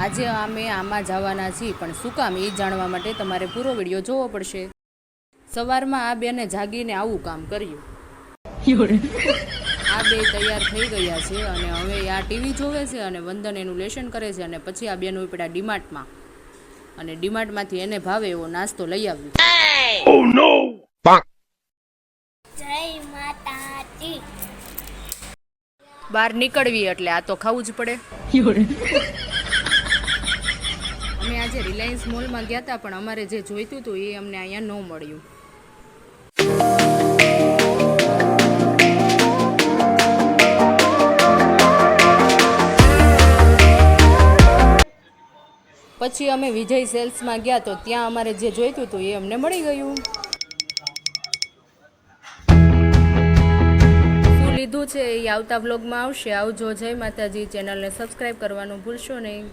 આજે અમે આમાં જવાના છીએ, પણ શું કામ એ જાણવા માટે તમારે પૂરો વિડીયો જોવો પડશે. સવારમાં આ બેને જાગીને આવું કામ કર્યું. આ બે તૈયાર થઈ ગયા છે અને હવે આ ટીવી જોવે છે અને વંદન એનું લેશન કરે છે. અને પછી આ બેનો ઉપડ્યા ડીમાર્ટમાં અને ડીમાર્ટમાંથી એને ભાવે એવો નાસ્તો લઈ આવ્યો. જય માતાજી. બહાર નીકળવી એટલે આ તો ખાવું જ પડે. અમે આજે રિલાયન્સ મોલમાં ગયા હતા, પણ અમારે જે જોઈતું હતું એ અમને અહીંયા ન મળ્યું. પછી અમે વિજય સેલ્સમાં ગયા તો ત્યાં અમારે જે જોઈતું હતું એ અમને મળી ગયું. શું લીધું છે એ આવતા બ્લોગમાં આવશે. આવજો. જય માતાજી. ચેનલને સબસ્ક્રાઈબ કરવાનું ભૂલશો નહીં.